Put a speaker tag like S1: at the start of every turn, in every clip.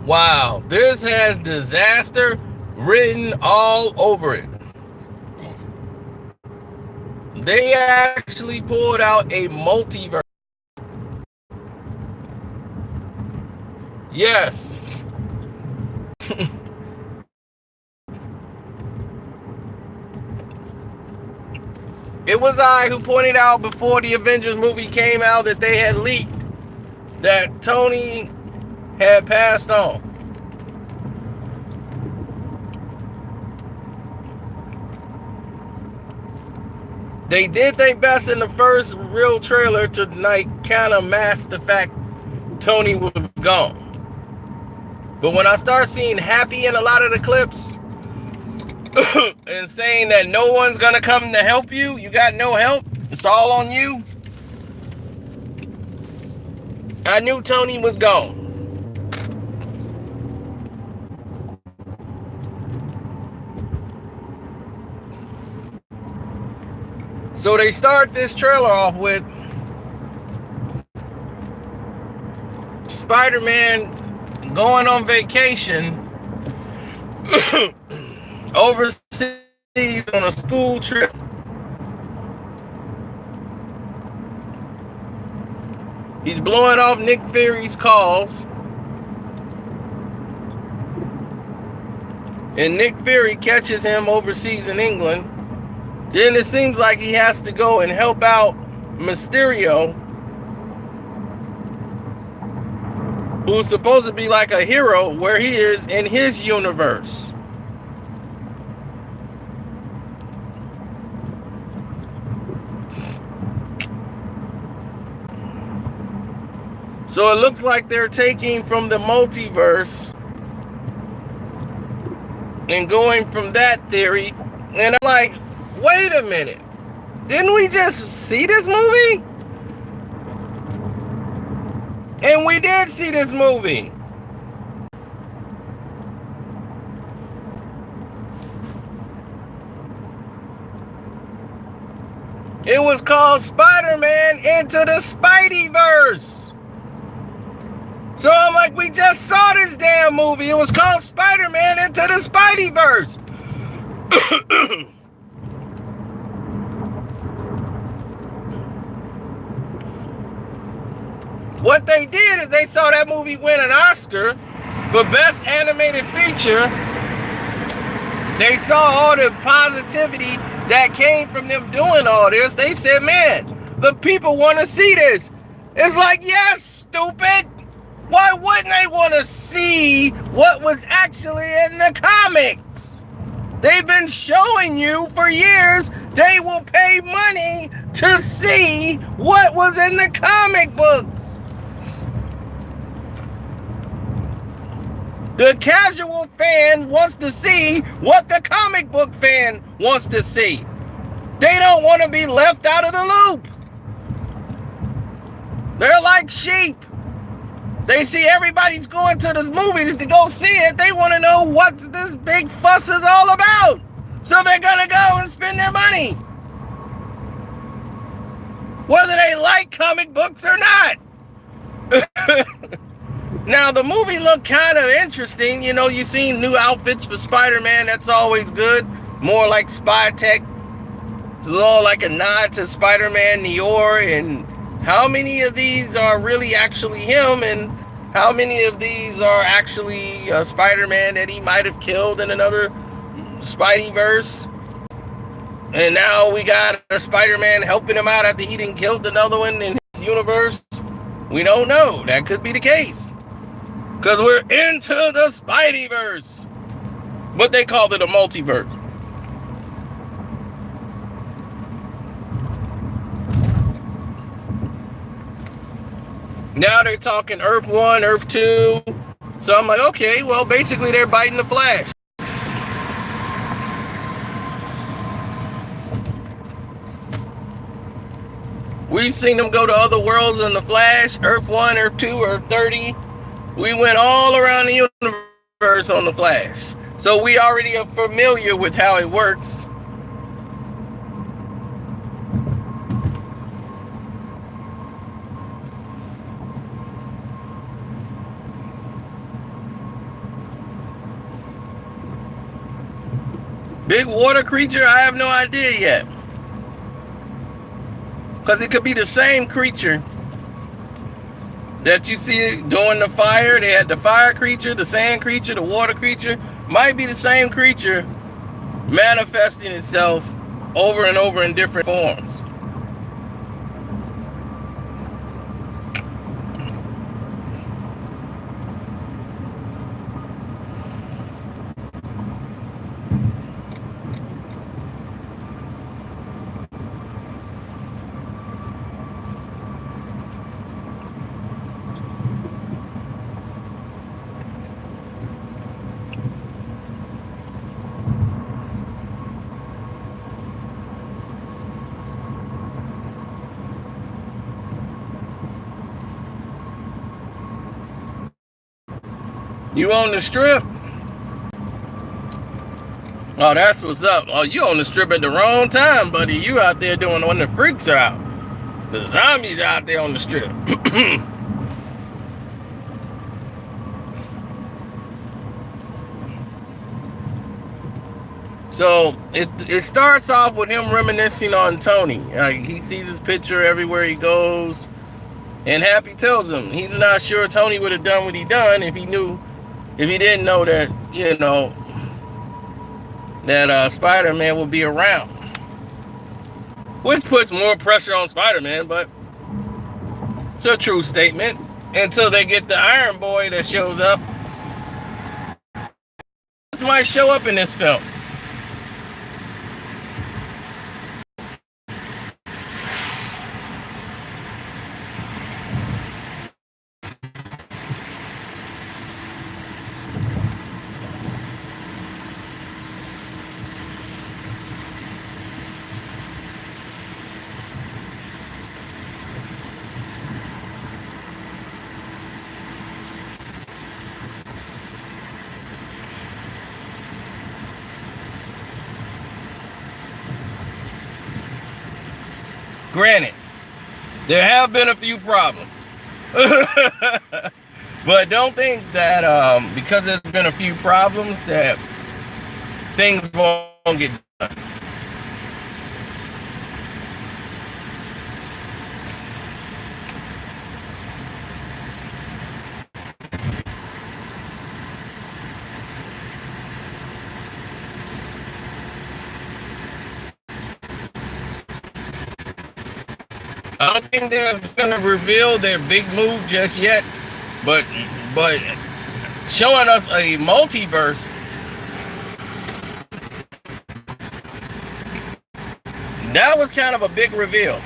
S1: Wow, this has disaster written all over it. They actually pulled out a multiverse. Yes. It was I who pointed out before the Avengers movie came out that they had leaked that Tony had passed on. They did their best in the first real trailer to like kind of mask the fact Tony was gone. But when I start seeing Happy in a lot of the clips and saying that no one's gonna come to help you, you got no help, it's all on you, I knew Tony was gone. So they start this trailer off with Spider-Man going on vacation overseas on a school trip. He's blowing off Nick Fury's calls. And Nick Fury catches him overseas in England. Then it seems like he has to go and help out Mysterio, who's supposed to be like a hero where he is in his universe. So it looks like they're taking from the multiverse and going from that theory. And I'm like, wait a minute. Didn't we just see this movie? And we did see this movie. It was called Spider-Man Into the Spideyverse. So I'm like, we just saw this damn movie. It was called Spider-Man Into the Spideyverse. What they did is they saw that movie win an Oscar for Best Animated Feature. They saw all the positivity that came from them doing all this. They said, man, the people want to see this. It's like, yes, stupid. Why wouldn't they want to see what was actually in the comics? They've been showing you for years they will pay money to see what was in the comic books. The casual fan wants to see what the comic book fan wants to see. They don't want to be left out of the loop. They're like sheep. They see everybody's going to this movie to go see it. They want to know what this big fuss is all about. So they're going to go and spend their money. Whether they like comic books or not. Now, the movie looked kind of interesting. You know, you seen new outfits for Spider-Man. That's always good. More like spy tech. It's a little like a nod to Spider-Man Noir. And how many of these are really actually him? And how many of these are actually Spider-Man that he might have killed in another Spideyverse? And now we got a Spider-Man helping him out after he didn't kill another one in his universe. We don't know. That could be the case. Because we're into the Spideyverse. But they called it a multiverse. Now they're talking Earth 1, Earth 2. So I'm like, okay, well, basically they're biting the Flash. We've seen them go to other worlds in the Flash. Earth 1, Earth 2, Earth 30. We went all around the universe on the Flash. So we already are familiar with how it works. Big water creature? I have no idea yet. Because it could be the same creature that you see during the fire. They had the fire creature, the sand creature, the water creature. Might be the same creature manifesting itself over and over in different forms. You on the strip? Oh, that's what's up. Oh, you on the strip at the wrong time, buddy. You out there doing when the freaks are out. The zombies out there on the strip. So it starts off with him reminiscing on Tony. He sees his picture everywhere he goes, and Happy tells him he's not sure Tony would have done what he done if he didn't know that, you know, that Spider-Man would be around. Which puts more pressure on Spider-Man, but it's a true statement. Until they get the Iron Boy that shows up. This might show up in this film. Granted, there have been a few problems. But don't think that because there's been a few problems that things won't get done. I don't think they're going to reveal their big move just yet, but showing us a multiverse, that was kind of a big reveal.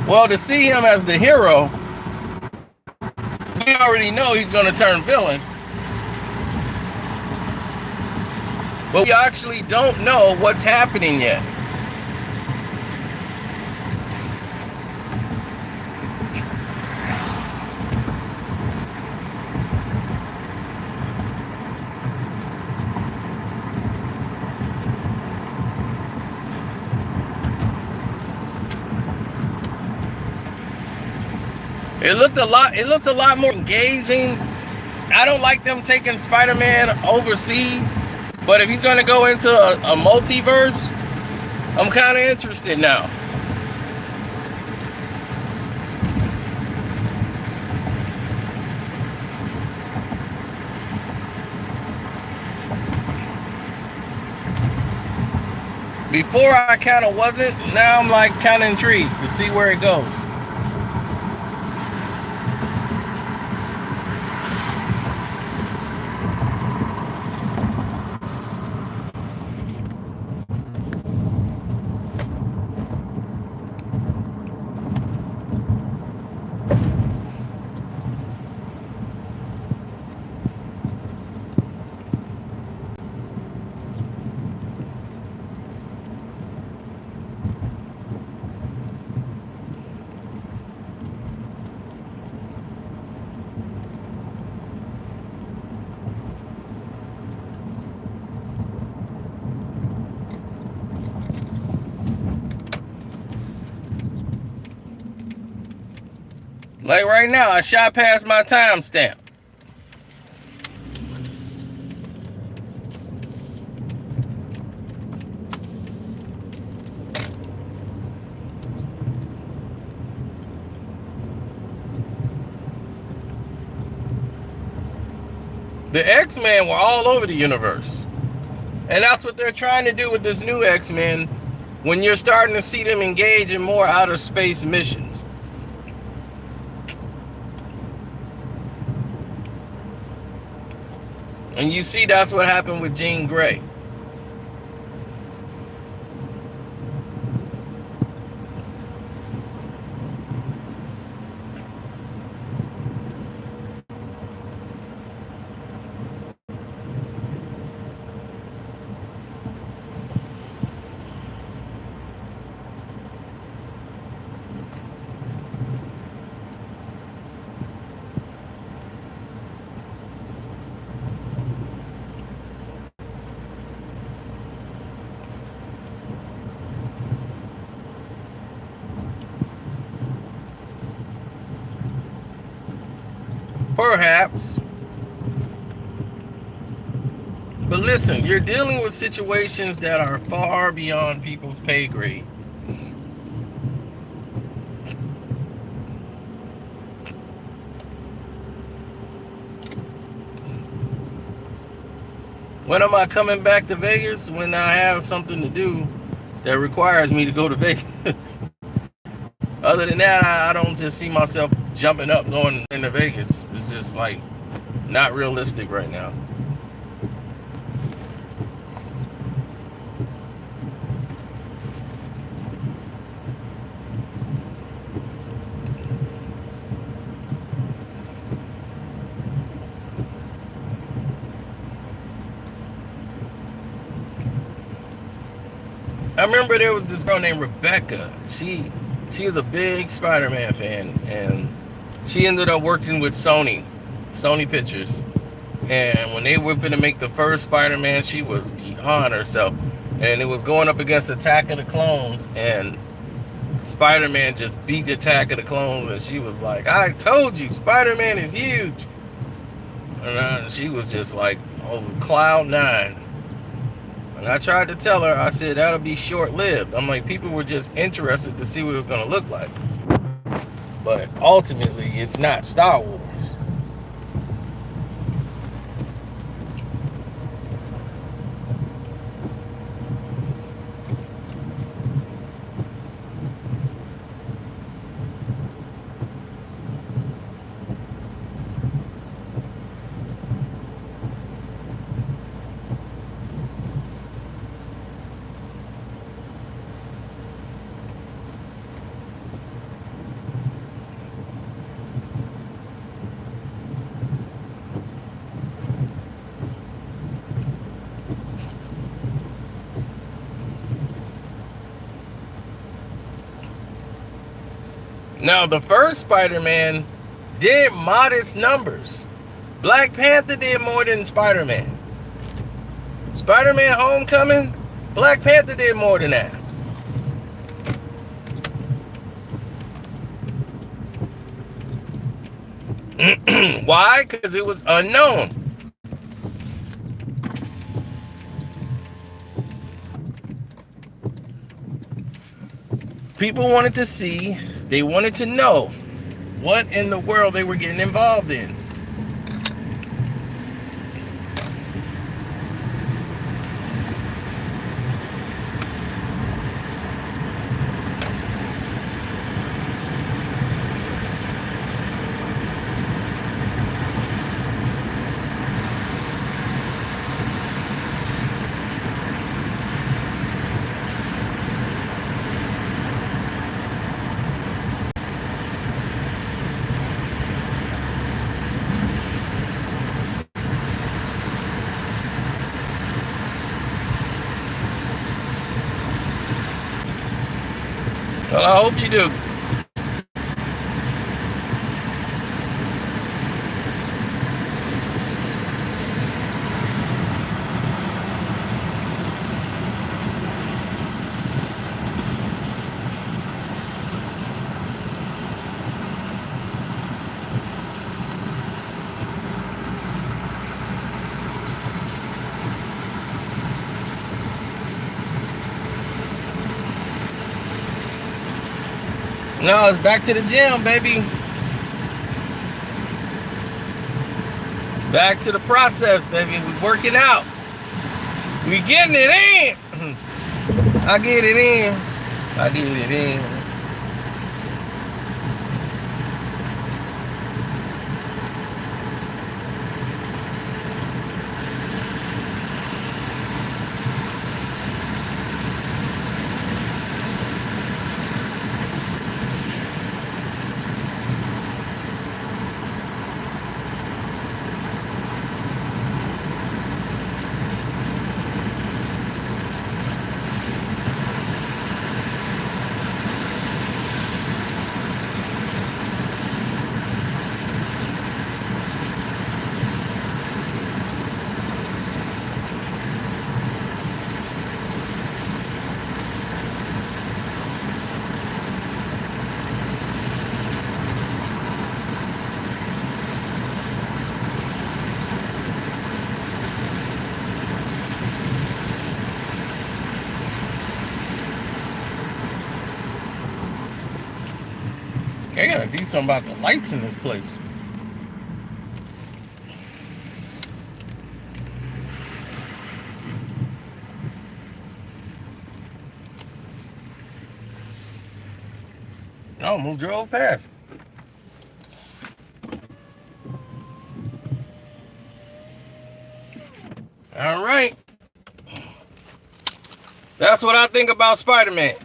S1: Well, to see him as the hero, we already know he's going to turn villain. But we actually don't know what's happening yet. It looks a lot more engaging. I don't like them taking Spider-Man overseas, but if he's gonna go into a multiverse, I'm kind of interested now. Before I kind of wasn't. Now I'm like kind of intrigued to see where it goes. Like right now, I shot past my timestamp. The X-Men were all over the universe. And that's what they're trying to do with this new X-Men when you're starting to see them engage in more outer space missions. And you see that's what happened with Jean Grey. Perhaps. But listen, you're dealing with situations that are far beyond people's pay grade. When am I coming back to Vegas? When I have something to do that requires me to go to Vegas. Other than that, I don't just see myself jumping up going into Vegas. It's just like not realistic right now. I remember there was this girl named Rebecca. She was a big Spider-Man fan, and she ended up working with Sony Pictures. And when they were going to make the first Spider-Man, she was beyond herself. And it was going up against Attack of the Clones, and Spider-Man just beat the Attack of the Clones, and she was like, I told you, Spider-Man is huge. And she was just like, oh, cloud nine. And I tried to tell her, I said, that'll be short-lived. I'm like, people were just interested to see what it was going to look like. But ultimately, it's not Star Wars. Now, the first Spider-Man did modest numbers. Black Panther did more than Spider-Man. Spider-Man Homecoming, Black Panther did more than that. Why? Because it was unknown. People wanted to see, they wanted to know what in the world they were getting involved in. Well, I hope you do. No, it's back to the gym, baby. Back to the process, baby. We're working out. We getting it in. I get it in. I get it in. I gotta do something about the lights in this place. Oh, moved drove past. All right. That's what I think about Spider-Man.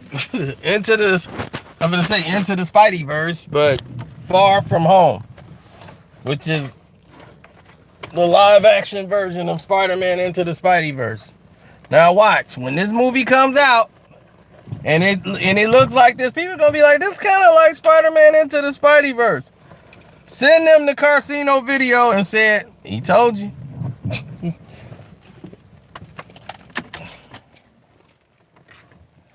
S1: Into the Spideyverse, but Far From Home, which is the live-action version of Spider-Man Into the Spideyverse. Now watch, when this movie comes out, and it looks like this, people are gonna be like, this kind of like Spider-Man Into the Spideyverse. Send them the Carcino video and said, he told you.